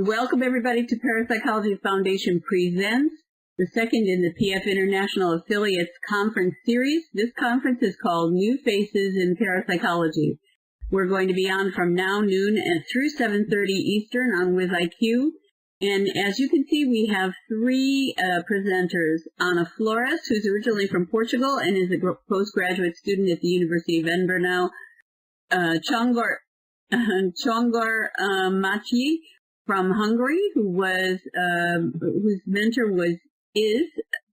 Welcome everybody to Parapsychology Foundation Presents, the second in the PF International Affiliates Conference Series. This conference is called New Faces in Parapsychology. We're going to be on from now noon and through 7:30 Eastern on WizIQ. And as you can see, we have three presenters. Ana Flores, who's originally from Portugal and is a postgraduate student at the University of Edinburgh now. Csongor Maci from Hungary, whose mentor is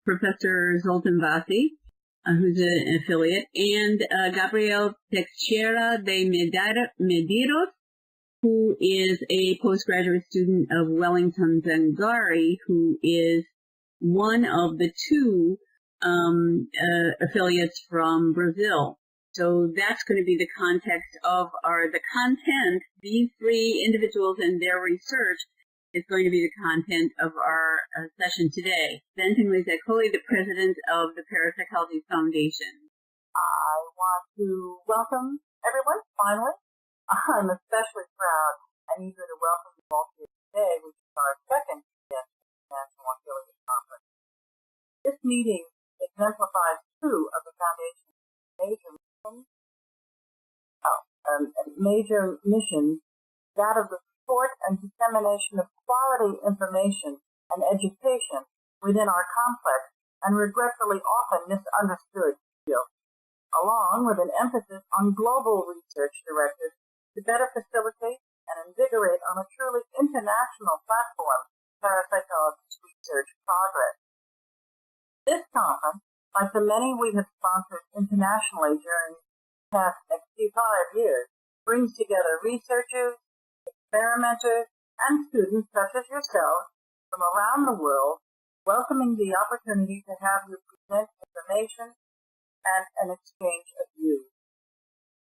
Professor Zoltán Vassy, who's an affiliate, and Gabriel Teixeira de Medeiros, who is a postgraduate student of Wellington Zangari, who is one of the two affiliates from Brazil. So that's going to be the context of the content. These three individuals and their research is going to be the content of our session today. Benton Wizekoli, the president of the Parapsychology Foundation. I want to welcome everyone, finally. I'm especially proud and eager to welcome you all here today, which is our second National Affiliate Conference. This meeting exemplifies two of the Foundation's major missions, that of the support and dissemination of quality information and education within our complex and regretfully often misunderstood field, along with an emphasis on global research directives to better facilitate and invigorate on a truly international platform parapsychology research progress. This conference, like the many we have sponsored internationally during the past 65 years, brings together researchers, experimenters, and students such as yourselves from around the world, welcoming the opportunity to have you present information and an exchange of views.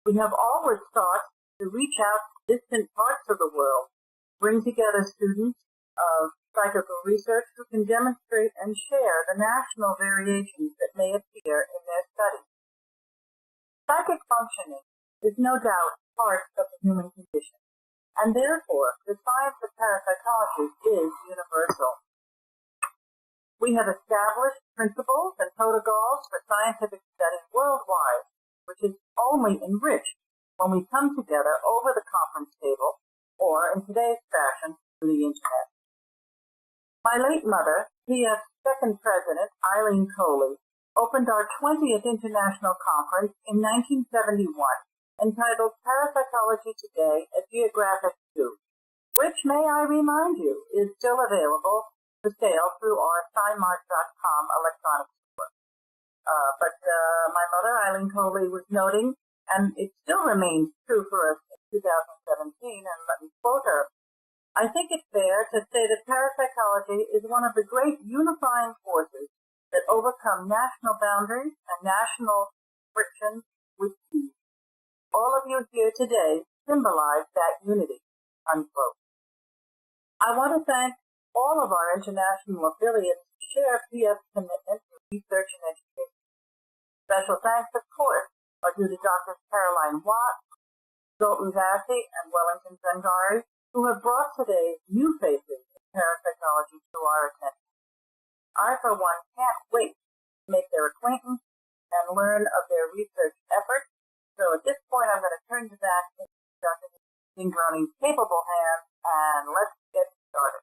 We have always sought to reach out to distant parts of the world, bring together students of psychical research who can demonstrate and share the national variations that may appear in their studies. Psychic functioning is no doubt part of the human condition, and therefore the science of parapsychology is universal. We have established principles and protocols for scientific study worldwide, which is only enriched when we come together over the conference table, or in today's fashion, through the Internet. My late mother, PF's second president, Eileen Coley, opened our 20th International Conference in 1971, entitled Parapsychology Today, a Geographic View, which, may I remind you, is still available for sale through our SciMart.com electronic store. But my mother, Eileen Coley, was noting, and it still remains true for us in 2017, and let me quote her, "I think it's fair to say that parapsychology is one of the great unifying forces that overcome national boundaries and national frictions with ease. All of you here today symbolize that unity," unquote. I want to thank all of our international affiliates who share PF's commitment to research and education. Special thanks, of course, are due to Drs. Caroline Watt, Zoltán Vassy, and Wellington Zangari, who have brought today's new faces in parapsychology to our attention. I, for one, can't wait to make their acquaintance and learn of their research efforts. So at this point, I'm going to turn to that into Dr. Zingroni's capable hands, and let's get started.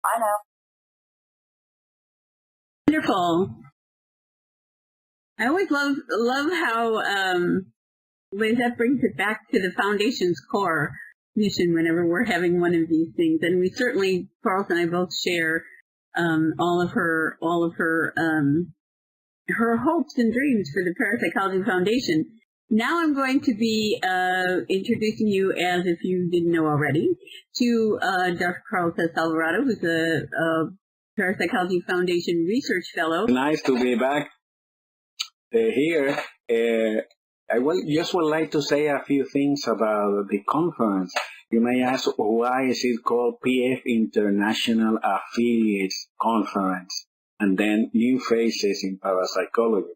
Bye now. Wonderful. I always love how that brings it back to the Foundation's core mission whenever we're having one of these things. And we certainly, Carlos and I both share all of her hopes and dreams for the Parapsychology Foundation. Now I'm going to be introducing you, as if you didn't know already, to Dr. Carlos S. Alvarado, who's a Parapsychology Foundation Research Fellow. Nice to be back here. I would like to say a few things about the conference. You may ask, why is it called PF International Affiliates Conference, and then New Faces in Parapsychology?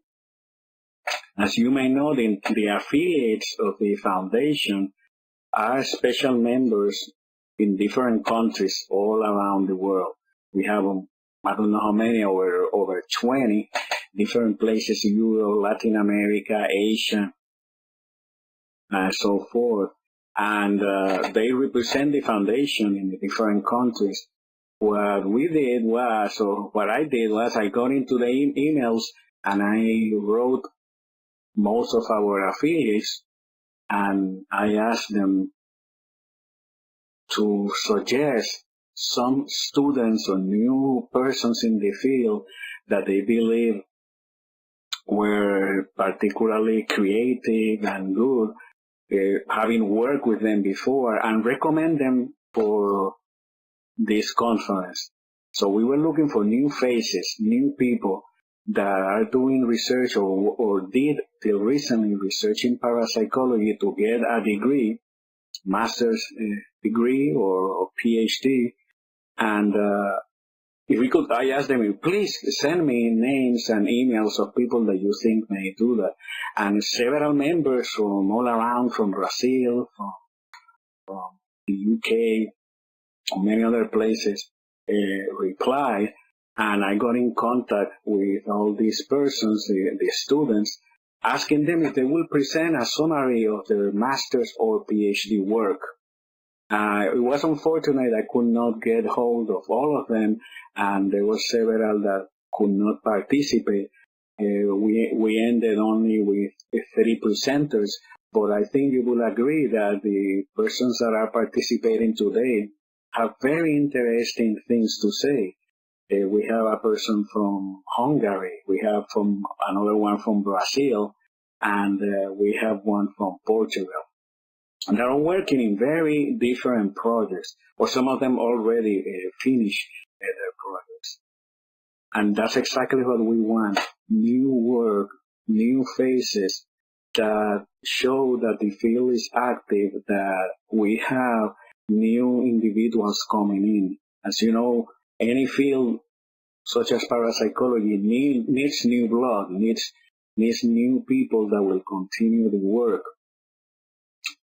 As you may know, the affiliates of the foundation are special members in different countries all around the world. We have, I don't know how many, over 20 different places, Europe, Latin America, Asia, and so forth. And they represent the foundation in the different countries. What I did was I got into the emails and I wrote most of our affiliates, and I asked them to suggest some students or new persons in the field that they believe were particularly creative and good, having worked with them before, and recommend them for this conference. So we were looking for new faces, new people that are doing research or did till recently research in parapsychology to get a degree, master's degree or PhD. And if we could, I asked them, please send me names and emails of people that you think may do that. And several members from all around, from Brazil, from the UK, many other places, replied, and I got in contact with all these persons, the students, asking them if they will present a summary of their master's or PhD work. It was unfortunate I could not get hold of all of them, and there were several that could not participate. We ended only with 3 presenters, but I think you will agree that the persons that are participating today have very interesting things to say. We have a person from Hungary, we have another one from Brazil, and we have one from Portugal. And they're all working in very different projects, or some of them already finished their projects. And that's exactly what we want. New work, new faces that show that the field is active, that we have new individuals coming in. As you know, any field such as parapsychology needs new blood, needs new people that will continue the work.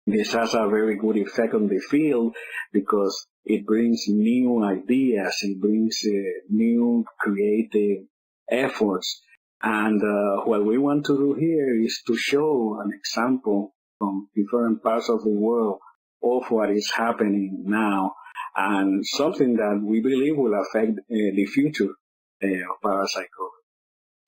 This has a very good effect on the field because it brings new ideas, it brings new creative efforts. And what we want to do here is to show an example from different parts of the world of what is happening now, and something that we believe will affect the future of parapsychology.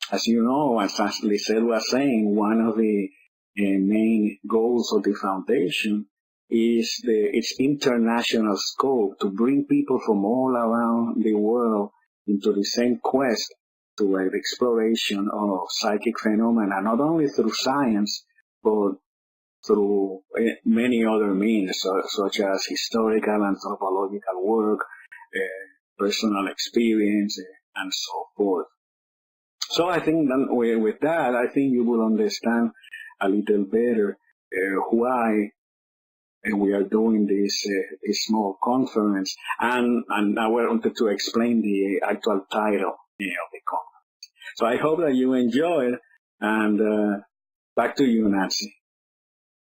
As you know, as Lisette was saying, one of the main goals of the foundation is its international scope, to bring people from all around the world into the same quest to the exploration of psychic phenomena, not only through science, but through many other means, such as historical, anthropological work, personal experience, and so forth. So I think that with that, I think you will understand a little better why we are doing this small conference, and I wanted to explain the actual title of the conference. So I hope that you enjoy it, and back to you, Nancy.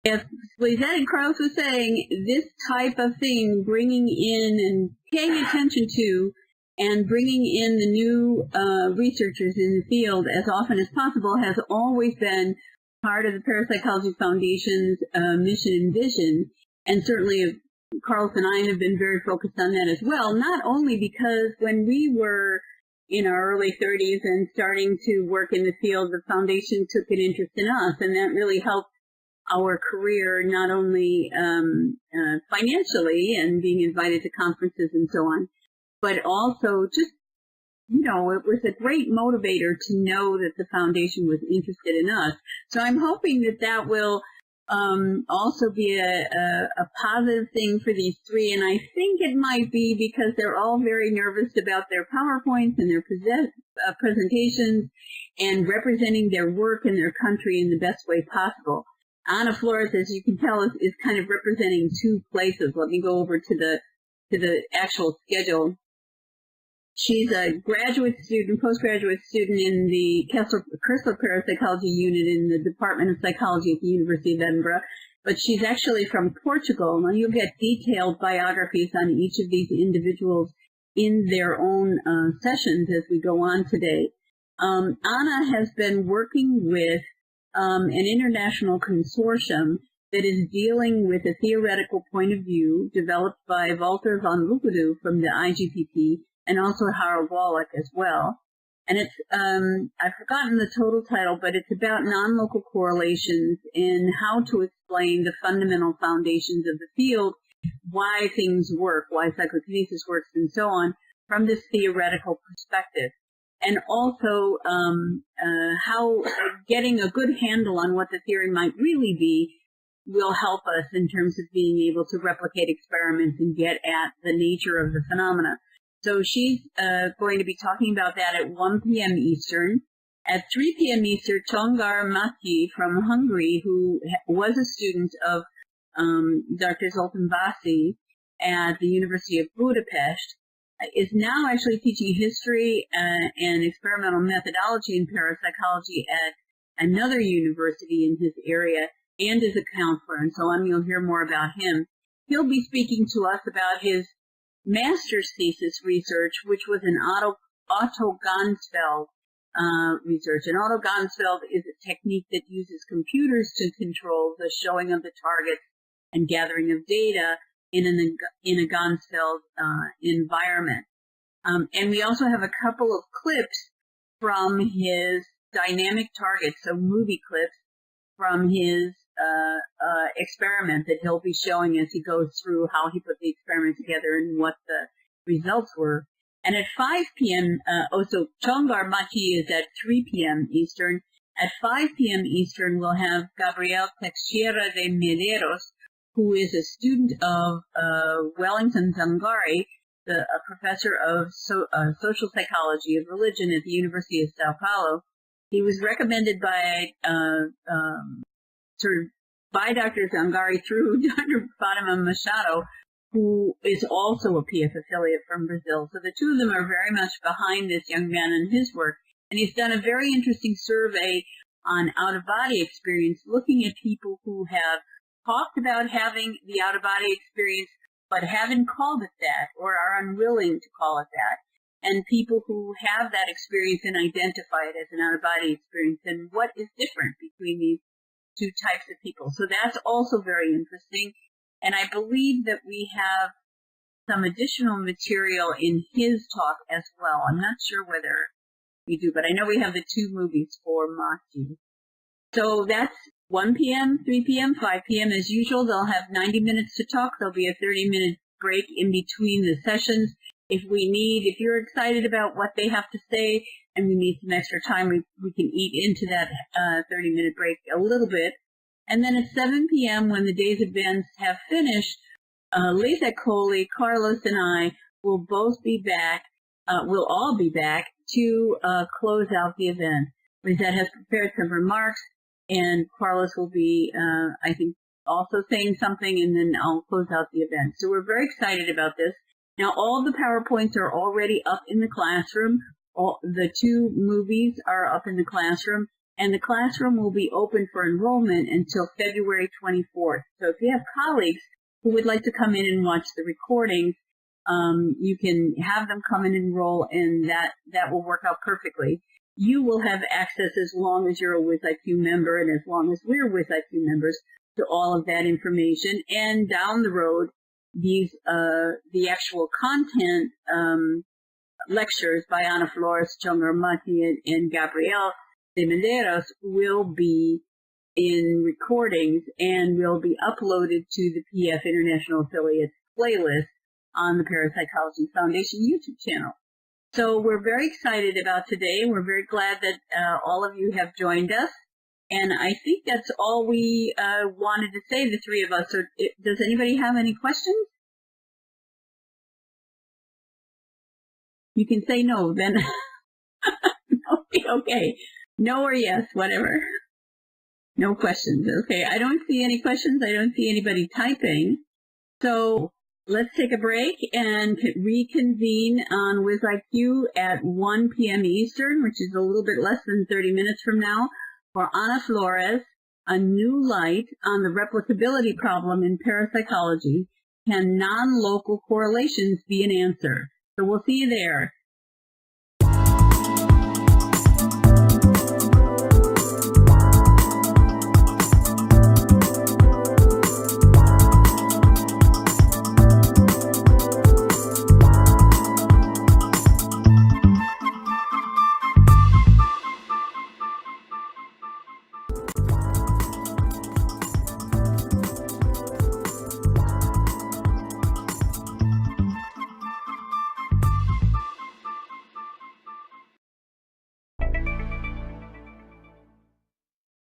Yes, Lisette and Carlos was saying, this type of thing, bringing in and paying attention to and bringing in the new researchers in the field as often as possible has always been part of the Parapsychology Foundation's mission and vision. And certainly Carlos and I have been very focused on that as well, not only because when we were in our early 30s and starting to work in the field, the foundation took an interest in us, and that really helped our career, not only financially and being invited to conferences and so on, but also just, it was a great motivator to know that the foundation was interested in us. So I'm hoping that will also be a positive thing for these three, and I think it might be because they're all very nervous about their PowerPoints and their presentations and representing their work and their country in the best way possible. Ana Flores, as you can tell, is kind of representing 2 places. Let me go over to the actual schedule. She's a graduate student, postgraduate student in the Crystal Parapsychology Unit in the Department of Psychology at the University of Edinburgh. but she's actually from Portugal. Now you'll get detailed biographies on each of these individuals in their own sessions as we go on today. Anna has been working with an international consortium that is dealing with a theoretical point of view developed by Walter van Roekedoe from the IGPP and also Harold Wallach as well. And it's, I've forgotten the total title, but it's about non-local correlations and how to explain the fundamental foundations of the field, why things work, why psychokinesis works, and so on, from this theoretical perspective. And also how getting a good handle on what the theory might really be will help us in terms of being able to replicate experiments and get at the nature of the phenomena. So she's going to be talking about that at 1 p.m. Eastern. At 3 p.m. Eastern, Csongor Matyi from Hungary, who was a student of Dr. Zoltán Vassy at the University of Budapest, is now actually teaching history and experimental methodology in parapsychology at another university in his area, and is a counselor, and so on. You'll hear more about him. He'll be speaking to us about his master's thesis research, which was an Otto Gansfeld research. And Otto Gansfeld is a technique that uses computers to control the showing of the targets and gathering of data in a Gansfeld environment. And we also have a couple of clips from his dynamic targets, so movie clips from his experiment that he'll be showing as he goes through how he put the experiment together and what the results were. And at 5 p.m., so Csongor Matyi is at 3 p.m. Eastern. At 5 p.m. Eastern, we'll have Gabriel Teixeira de Medeiros, who is a student of Wellington Zangari, a professor of social psychology of religion at the University of Sao Paulo. He was recommended by by Dr. Zangari through Dr. Fatima Machado, who is also a PF affiliate from Brazil. So the two of them are very much behind this young man and his work. And he's done a very interesting survey on out-of-body experience, looking at people who have talked about having the out-of-body experience, but haven't called it that, or are unwilling to call it that, and people who have that experience and identify it as an out-of-body experience, and what is different between these two types of people. So that's also very interesting. And I believe that we have some additional material in his talk as well. I'm not sure whether we do, but I know we have the two movies for Matyi. So that's 1 p.m., 3 p.m., 5 p.m. As usual. They'll have 90 minutes to talk. There'll be a 30-minute break in between the sessions. If you're excited about what they have to say and we need some extra time, we can eat into that 30-minute break a little bit. And then at 7 p.m., when the day's events have finished, Lisa Coley, Carlos, and I will both be back. We'll all be back to close out the event. Lisa has prepared some remarks, and Carlos will be, I think, also saying something, and then I'll close out the event. So we're very excited about this. Now, all the PowerPoints are already up in the classroom. The two movies are up in the classroom, and the classroom will be open for enrollment until February 24th. So if you have colleagues who would like to come in and watch the recordings, you can have them come and enroll, and that will work out perfectly. You will have access, as long as you're a WizIQ member and as long as we're WizIQ members, to all of that information. And down the road, these the actual content lectures by Ana Flores, Csongor Matyi, and Gabriel de Medeiros will be in recordings and will be uploaded to the PF International Affiliates playlist on the Parapsychology Foundation YouTube channel. So we're very excited about today. We're very glad that all of you have joined us. And I think that's all we wanted to say, the three of us. So does anybody have any questions? You can say no, then. Okay. No or yes, whatever. No questions. Okay, I don't see any questions. I don't see anybody typing. So let's take a break and reconvene on WizIQ at 1 p.m. Eastern, which is a little bit less than 30 minutes from now, for Ana Flores, a new light on the replicability problem in parapsychology. Can non-local correlations be an answer? So we'll see you there.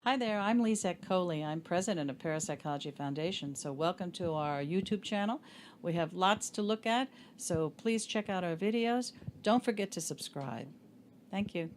Hi there, I'm Lisette Coley. I'm president of Parapsychology Foundation. So welcome to our YouTube channel. We have lots to look at, so please check out our videos. Don't forget to subscribe. Thank you.